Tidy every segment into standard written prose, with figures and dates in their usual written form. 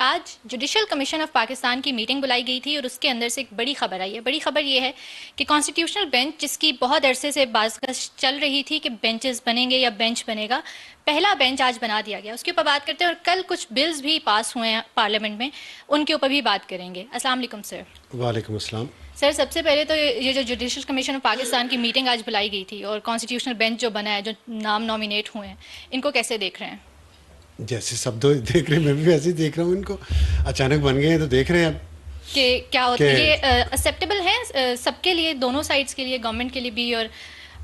आज judicial commission of Pakistan की meeting बुलाई गई थी और उसके अंदर से एक बड़ी खबर आई है। बड़ी खबर ये है कि कॉन्स्टिट्यूशनल बेंच, जिसकी बहुत अरसे से बात चल रही थी कि बेंचेस बनेंगे या बेंच बनेगा, पहला बेंच आज बना दिया गया। उसके ऊपर बात करते हैं और कल कुछ बिल्स भी पास हुए हैं पार्लियामेंट में, उनके ऊपर भी बात करेंगे। अस्सलाम वालेकुम सर। वालेकुम अस्सलाम। सर, सबसे पहले तो ये जो जुडिशल कमीशन ऑफ पाकिस्तान की मीटिंग आज बुलाई गई थी और कॉन्स्टिट्यूशनल बेंच जो बना है, जो नाम नॉमिनेट हुए हैं, इनको कैसे देख रहे हैं? जैसे सब दो देख रहे हैं, मैं भी वैसे ही देख रहा हूँ। इनको अचानक बन गए हैं तो देख रहे हैं अब कि क्या होता है। ये एक्सेप्टेबल है सबके लिए, दोनों साइड्स के लिए, गवर्नमेंट के लिए भी और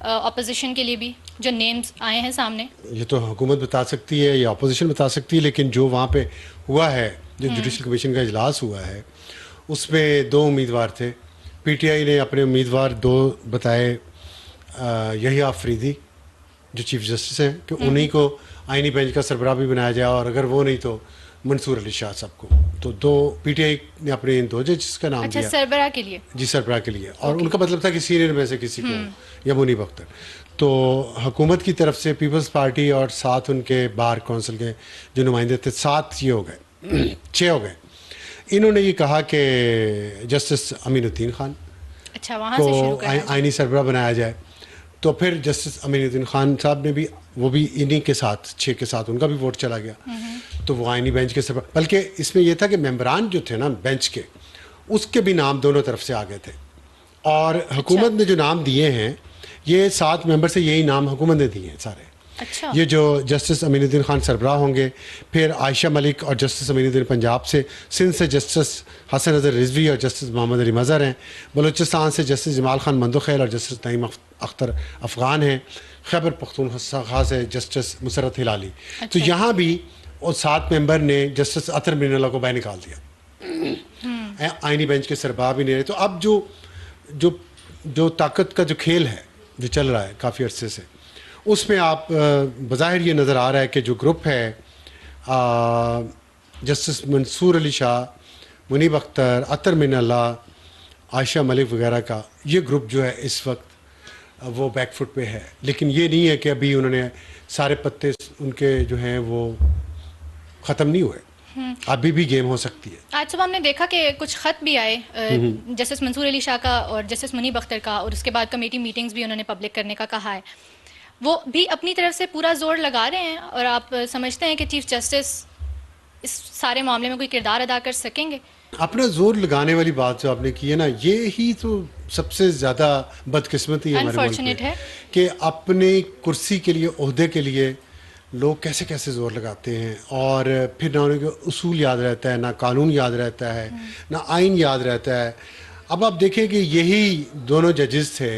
अपोजिशन के लिए भी, जो नेम्स आए हैं सामने? ये तो हुकूमत बता सकती है या अपोजिशन बता सकती है, लेकिन जो वहाँ पे हुआ है, जो जुडिशल कमीशन का इजलास हुआ है, उसमें दो उम्मीदवार थे। पीटीआई ने अपने उम्मीदवार दो बताए, यही आफरीदी जो चीफ जस्टिस हैं, कि उन्हीं को आईनी बेंच का सरबराह भी बनाया जाए, और अगर वो नहीं तो मंसूर अली शाह साहब को। तो दो पीटीआई ने अपने इन दो जजेस का नाम दिया सरबराह के लिए। जी, सरबराह के लिए। और उनका मतलब था कि सीनियर में से किसी को, या मुनीब अख्तर। तो हुकूमत की तरफ से पीपल्स पार्टी और साथ उनके बार कौंसिल के जो नुमाइंदे थे, 7 ये हो गए 6 हो गए। इन्होंने ये कहा कि जस्टिस अमीनुद्दीन खान को आईनी सरबराह बनाया जाए। तो फिर जस्टिस अमीनुद्दीन खान साहब ने भी, वो भी इन्हीं के साथ 6 के साथ उनका भी वोट चला गया। तो वो आईनी बेंच के सरबराह, बल्कि इसमें यह था कि मेंबरान जो थे ना बेंच के, उसके भी नाम दोनों तरफ से आ गए थे। और हुकूमत ने जो नाम दिए हैं, ये 7 मेंबर से यही नाम हुकूमत ने दिए हैं सारे। अच्छा। ये जो जस्टिस अमीनुद्दीन खान सरबराह होंगे, फिर आयशा मलिक और जस्टिस अमीनुद्दीन पंजाब से, सिंध से जस्टिस हसन अजहर रिजवी और जस्टिस मोहम्मद अली मज़हर हैं, बलूचिस्तान से जस्टिस जमाल खान मंदोखैल और जस्टिस नईम अख्तर अफ़गान हैं, खैबर पख्तूनख्वा से जस्टिस मुसरत हिलाली। तो यहाँ भी और 7 मेंबर ने जस्टिस अतर मिनल्ला को बाहर निकाल दिया। आईनी बेंच के सरबराह भी नहीं रहे। तो अब जो जो ताकत का जो खेल है, जो चल रहा है काफ़ी अरसे से, उसमें आप बज़ाहिर ये नज़र आ रहा है कि जो ग्रुप है जस्टिस मंसूर अली शाह, मुनीब अख्तर, अतर मिनल्ला, आयशा मलिक वगैरह का, ये ग्रुप जो है इस वक्त वो बैकफुट पे है। लेकिन ये नहीं है कि अभी उन्होंने सारे पत्ते उनके जो हैं वो ख़त्म नहीं हुए, अभी भी गेम हो सकती है। आज सुबह हमने देखा कि कुछ ख़त भी आए जस्टिस मंसूर अली शाह का और जस्टिस मुनीब अख्तर का, और उसके बाद कमेटी मीटिंग्स भी उन्होंने पब्लिक करने का कहा है। वो भी अपनी तरफ से पूरा जोर लगा रहे हैं, और आप समझते हैं कि चीफ जस्टिस इस सारे मामले में कोई किरदार अदा कर सकेंगे? अपना जोर लगाने वाली बात जो आपने की है ना, ये ही तो सबसे ज़्यादा बदकिस्मती है हमारे मुल्क में, कि अपनी कुर्सी के लिए, ओहदे के लिए लोग कैसे कैसे जोर लगाते हैं, और फिर ना उनके उसूल याद रहता है, ना कानून याद रहता है, ना आइन याद रहता है। अब आप देखें कि यही दोनों जजेस थे,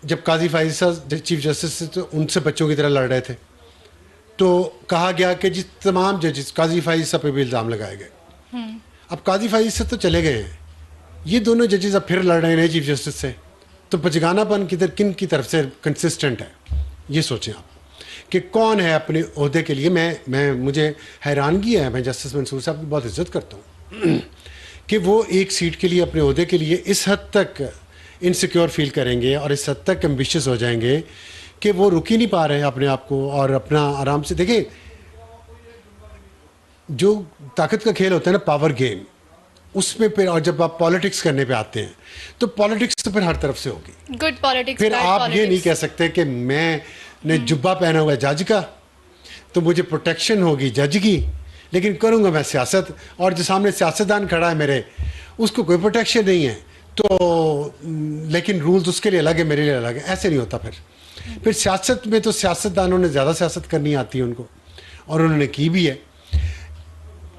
जब काजी फाइज साहब चीफ जस्टिस थे, तो उनसे बच्चों की तरह लड़ रहे थे। तो कहा गया कि जिस तमाम जजेस काजी फाइज साहब पे भी इल्ज़ाम लगाए गए। अब काजी फाइज से तो चले गए हैं, ये दोनों जजेस अब फिर लड़ रहे हैं चीफ जस्टिस से। तो पचगानापन किन की तरफ से कंसिस्टेंट है, ये सोचें आप कि कौन है अपने ओहदे के लिए। मैं मुझे हैरानगी है, मैं जस्टिस मंसूर साहब की बहुत इज्जत करता हूँ कि वो एक सीट के लिए, अपने ओहदे के लिए इस हद तक इनसिक्योर फील करेंगे और इस हद तक एम्बिशियस हो जाएंगे कि वो रुक ही नहीं पा रहे हैं अपने आप को, और अपना आराम से देखिए, जो ताकत का खेल होता है ना, पावर गेम, उसमें फिर, और जब आप पॉलिटिक्स करने पे आते हैं, तो पॉलिटिक्स तो फिर हर तरफ से होगी, गुड पॉलिटिक्स। फिर आप ये नहीं कह सकते कि मैंने जुब्बा पहना हुआ है जज का, तो मुझे प्रोटेक्शन होगी जज की, लेकिन करूँगा मैं सियासत, और जो सामने सियासतदान खड़ा है मेरे, उसको कोई प्रोटेक्शन नहीं है, तो लेकिन रूल्स उसके लिए अलग है, मेरे लिए अलग है। ऐसे नहीं होता। फिर सियासत में तो सियासतदानों ने ज़्यादा सियासत करनी आती है उनको, और उन्होंने की भी है।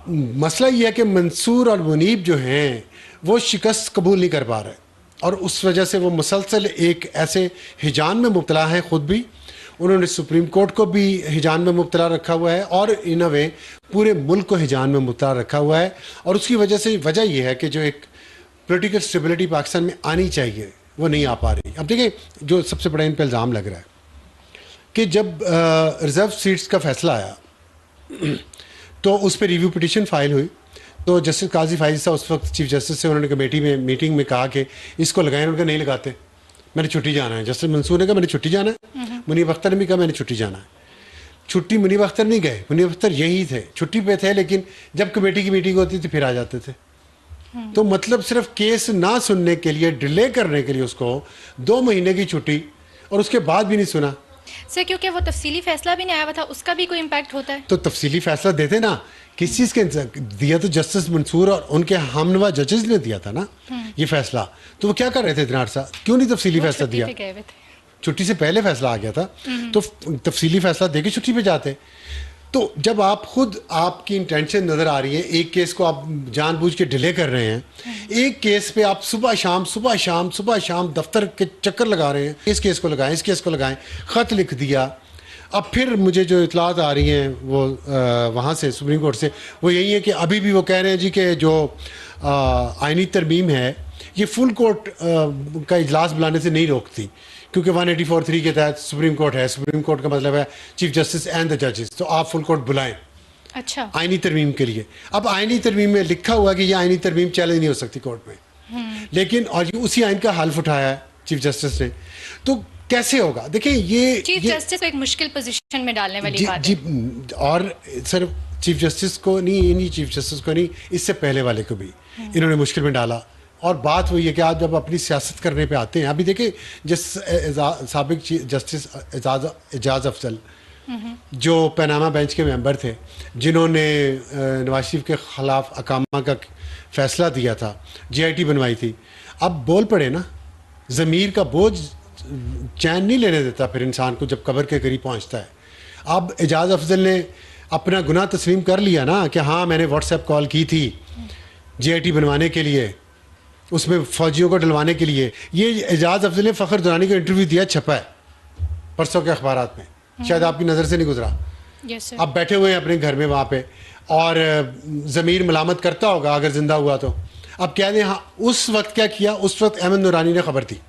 मसला ये है कि मंसूर और मुनीब जो हैं वो शिकस्त कबूल नहीं कर पा रहे, और उस वजह से वो मुसलसल एक ऐसे हिजान में मुब्तला हैं। ख़ुद भी उन्होंने सुप्रीम कोर्ट को भी हिजान में मुब्तला रखा हुआ है, और इन अ वे पूरे मुल्क को हिजान में मुब्तला रखा हुआ है। और उसकी वजह ये है कि जो एक पॉलिटिकल स्टेबिलिटी पाकिस्तान में आनी चाहिए, वो नहीं आ पा रही। अब देखिए, जो सबसे बड़ा इन पर इल्ज़ाम लग रहा है कि जब रिज़र्व सीट्स का फैसला आया तो उस पर रिव्यू पिटीशन फाइल हुई, तो जस्टिस काजी फाइज साहब उस वक्त चीफ जस्टिस से, उन्होंने कमेटी में मीटिंग में कहा कि इसको लगाएं, उनका नहीं लगाते, मैंने छुट्टी जाना है। जस्टिस मंसूर ने कहा मैंने छुट्टी जाना है, मुनीब अख्तर ने भी कहा मैंने छुट्टी जाना है। छुट्टी मुनीब अख्तर नहीं गए, मुनीब अख्तर यही थे, छुट्टी पे थे, लेकिन जब कमेटी की मीटिंग होती थी फिर आ जाते थे। तो मतलब सिर्फ केस ना सुनने के लिए, डिले करने के लिए उसको 2 महीने की छुट्टी, और उसके बाद भी नहीं सुना। सर क्योंकि वो तफसीली फैसला भी नहीं आया हुआ था, उसका भी कोई इम्पैक्ट होता है? तो तफसीली फैसला देते ना, किस चीज़ के दिया तो जस्टिस मंसूर और उनके हमनवा जजेस ने दिया था ना ये फैसला। तो वो क्या कर रहे थे दिनार साहब, क्यों नहीं तफसीली फैसला दिया? छुट्टी से पहले फैसला आ गया था, तो तफसीली फैसला देके छुट्टी पे जाते। तो जब आप खुद, आपकी इंटेंशन नज़र आ रही है, एक केस को आप जानबूझ के डिले कर रहे हैं, एक केस पे आप सुबह शाम दफ्तर के चक्कर लगा रहे हैं, इस केस को लगाएं, इस केस को लगाएं, ख़त लिख दिया। अब फिर मुझे जो इतलात आ रही हैं वो वहाँ से सुप्रीम कोर्ट से, वो यही है कि अभी भी वो कह रहे हैं जी कि जो आइनी तरमीम है ये फुल कोर्ट का इजलास बुलाने से नहीं रोकती, क्योंकि 184(3) के तहत सुप्रीम कोर्ट है। सुप्रीम कोर्ट का मतलब है चीफ जस्टिस एंड द जजेस, तो आप फुल कोर्ट बुलाएं अच्छा आइनी तरमीम के लिए। अब आइनी तरमीम में लिखा हुआ कि ये आइनी तरमीम चैलेंज नहीं हो सकती कोर्ट में, लेकिन और उसी आइन का हल्फ उठाया है चीफ जस्टिस ने, तो कैसे होगा? देखिए ये चीफ जस्टिस को एक मुश्किल पोजीशन में डालने वाली बात जी, है। और सर चीफ जस्टिस को नहीं, इन्हीं चीफ जस्टिस को नहीं, इससे पहले वाले को भी इन्होंने मुश्किल में डाला। और बात वही है कि आप जब अपनी सियासत करने पे आते हैं, अभी देखिए जिस साबिक जस्टिस एजाज अफजल जो पनामा बेंच के मेंबर थे, जिन्होंने नवाज शरीफ के ख़िलाफ़ अकामा का फैसला दिया था, GIT बनवाई थी, अब बोल पड़े ना, ज़मीर का बोझ चैन नहीं लेने देता फिर इंसान को जब कब्र के करीब पहुंचता है। अब एजाज अफजल ने अपना गुनाह तस्लीम कर लिया ना कि हाँ मैंने व्हाट्सएप कॉल की थी GIT बनवाने के लिए, उसमें फ़ौजियों को डलवाने के लिए। ये एजाज अफजल ने फ़खर दुरानी का इंटरव्यू दिया, छपा है परसों के अखबारात में, शायद आपकी नज़र से नहीं गुजरा। आप बैठे हुए हैं अपने घर में वहाँ पे, और ज़मीर मलामत करता होगा अगर ज़िंदा हुआ तो। अब कह दें हाँ, उस वक्त क्या किया, उस वक्त अहमद नूरानी ने खबर दी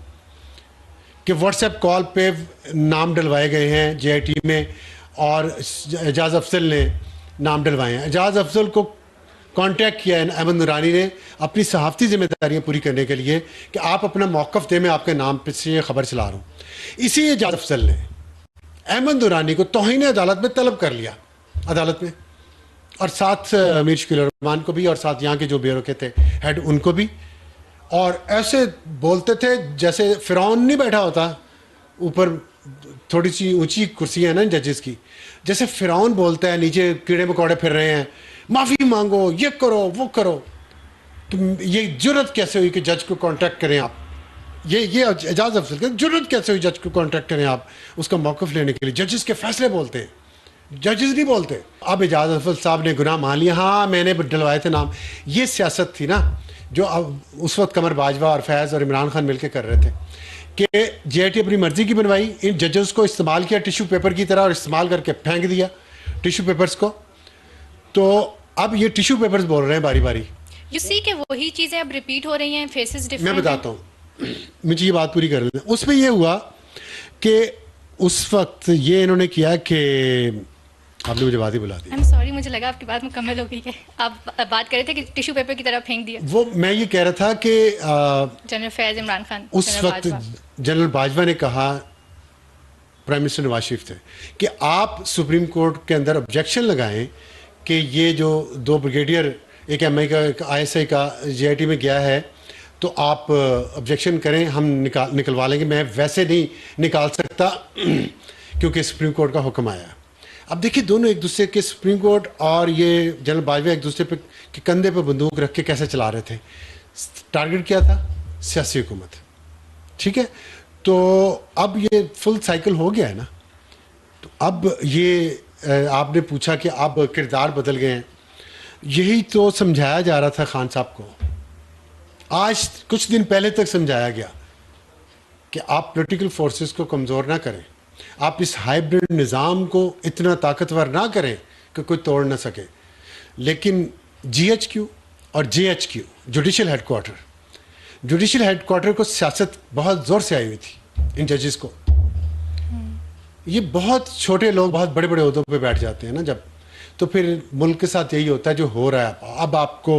कि व्हाट्सएप कॉल पे नाम डलवाए गए हैं GIT में, और एजाज अफजल ने नाम डलवाए हैं। एजाज अफजल को कांटेक्ट किया है अहमद नूरानी ने अपनी सहाफ़ती जिम्मेदारियां पूरी करने के लिए कि आप अपना मौक़िफ़ दें, मैं आपके नाम पे से ये खबर चला रहा हूँ। इसी एजाज अफजल ने अहमद नूरानी को तौहीन अदालत में तलब कर लिया अदालत में, और साथ मीर शकील रहमान को भी, और साथ यहाँ के जो ब्यूरो के थे हेड उनको भी। और ऐसे बोलते थे जैसे फ़िरौन नहीं बैठा होता ऊपर, थोड़ी सी ऊंची कुर्सी है ना जजेस की, जैसे फ़िरौन बोलता है, नीचे कीड़े मकोड़े फिर रहे हैं, माफ़ी मांगो, ये करो वो करो। तो ये जुर्रत कैसे हुई कि जज को कांटेक्ट करें आप? ये एजाज अफजल की जुर्रत कैसे हुई जज को कांटेक्ट करें आप उसका मौक़िफ़ लेने के लिए? जजेस के फैसले बोलते हैं, जजेस नहीं बोलते। अब एजाज अफजल साहब ने गुनाह मान लिया, हाँ मैंने डलवाए थे नाम। ये सियासत थी ना जो अब उस वक्त कमर बाजवा और फैज़ और इमरान खान मिलकर कर रहे थे कि GIT अपनी मर्जी की बनवाई, इन जजेस को इस्तेमाल किया टिश्यू पेपर की तरह, और इस्तेमाल करके फेंक दिया टिश्यू पेपर्स को। तो अब ये टिश्यू पेपर्स बोल रहे हैं बारी बारी। यू सी कि वही चीज़ें अब रिपीट हो रही हैं, फेसेस डिफरेंट। मैं बताता हूँ, मुझे ये बात पूरी कर लें। उसमें ये हुआ कि उस वक्त ये इन्होंने किया कि आपने मुझे बात ही बुला दी। आई एम सॉरी, मुझे लगा आपकी बात मुकम्मल हो गई है। आप बात कर रहे थे कि टिश्यू पेपर की तरह फेंक दिया। वो मैं ये कह रहा था कि जनरल फैज़ इमरान खान उस वक्त जनरल बाजवा ने कहा, प्राइम मिनिस्टर नवाज शरीफ थे, कि आप सुप्रीम कोर्ट के अंदर ऑब्जेक्शन लगाएं कि ये जो 2 ब्रिगेडियर, एक MI का एक ISI का GIT में गया है, तो आप ऑब्जेक्शन करें, हम निकलवा लेंगे। मैं वैसे नहीं निकाल सकता क्योंकि सुप्रीम कोर्ट का हुक्म आया। अब देखिए दोनों एक दूसरे के, सुप्रीम कोर्ट और ये जनरल बाजवा एक दूसरे पे के कंधे पे बंदूक रख के कैसे चला रहे थे। टारगेट क्या था? सियासी हुकूमत। ठीक है, तो अब ये फुल साइकिल हो गया है ना। तो अब ये आपने पूछा कि अब किरदार बदल गए हैं, यही तो समझाया जा रहा था खान साहब को। आज कुछ दिन पहले तक समझाया गया कि आप पॉलिटिकल फोर्सेस को कमज़ोर ना करें, आप इस हाइब्रिड निज़ाम को इतना ताकतवर ना करें कि कोई तोड़ ना सके। लेकिन GHQ और JHQ, जुडिशल हेडक्वार्टर को सियासत बहुत ज़ोर से आई हुई थी इन जजेस को। ये बहुत छोटे लोग बहुत बड़े बड़े ओहदों पे बैठ जाते हैं ना जब, तो फिर मुल्क के साथ यही होता है जो हो रहा है। अब आपको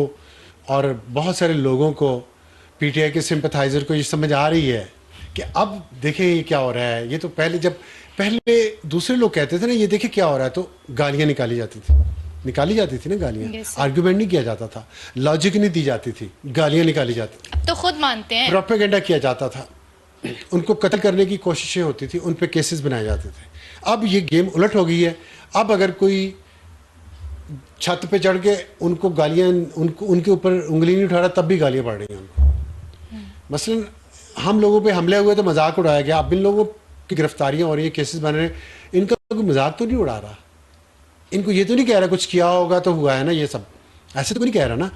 और बहुत सारे लोगों को, PTI के सिंपथाइज़र को ये समझ आ रही है कि अब देखें ये क्या हो रहा है। ये तो पहले जब पहले दूसरे लोग कहते थे ना ये देखिए क्या हो रहा है, तो गालियां निकाली जाती थी ना गालियां। Yes, sir. आर्ग्यूमेंट नहीं किया जाता था, लॉजिक नहीं दी जाती थी, गालियां निकाली जाती थी, अब तो खुद मानते हैं। प्रोपेगेंडा किया जाता था, उनको कत्ल करने की कोशिशें होती थी, उन पे केसेस बनाए जाते थे। अब ये गेम उलट हो गई है। अब अगर कोई छत पे चढ़ के उनको गालियां, उनको उनके ऊपर उंगली नहीं उठा रहा, तब भी गालियां पड़ रही हैं उनको। मसलन हम लोगों पे हमले हुए तो मजाक उड़ाया गया, अब इन लोगों की गिरफ्तारियां हो रही हैं, केसेस बन रहे हैं, इनका कोई मजाक तो नहीं उड़ा रहा, इनको ये तो नहीं कह रहा कुछ किया होगा तो हुआ है ना, ये सब ऐसे तो कोई नहीं कह रहा ना।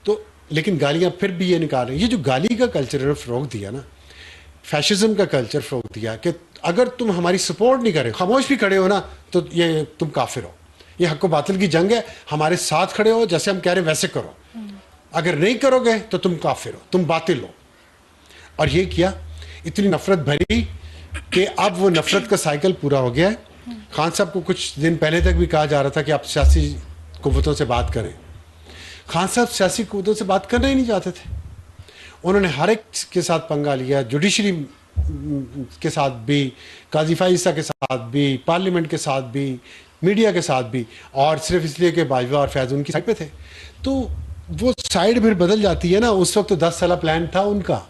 तो लेकिन गालियां फिर भी ये निकाल रहे हैं। ये जो गाली का कल्चर ने फ़रोग़ दिया ना, फैशिज्म का कल्चर फ़रोग़ दिया कि अगर तुम हमारी सपोर्ट नहीं करे, खामोश भी खड़े हो ना, तो ये तुम काफिर हो, ये हक व बातिल की जंग है, हमारे साथ खड़े हो, जैसे हम कह रहे हैं वैसे करो, अगर नहीं करोगे तो तुम काफिर हो, तुम बातिल हो। और ये किया, इतनी नफरत भरी कि अब वो नफरत का साइकिल पूरा हो गया है। खान साहब को कुछ दिन पहले तक भी कहा जा रहा था कि आप सियासी कुव्वतों से बात करें। खान साहब सियासी कुव्वतों से बात करना ही नहीं चाहते थे। उन्होंने हर एक के साथ पंगा लिया, जुडिशरी के साथ भी, काजी फाइसा के साथ भी, पार्लियामेंट के साथ भी, मीडिया के साथ भी, और सिर्फ इसलिए कि बाजवा और फैज़ उनकी साइड पे थे। तो वो साइड फिर बदल जाती है ना। उस वक्त तो 10 साल प्लान था उनका,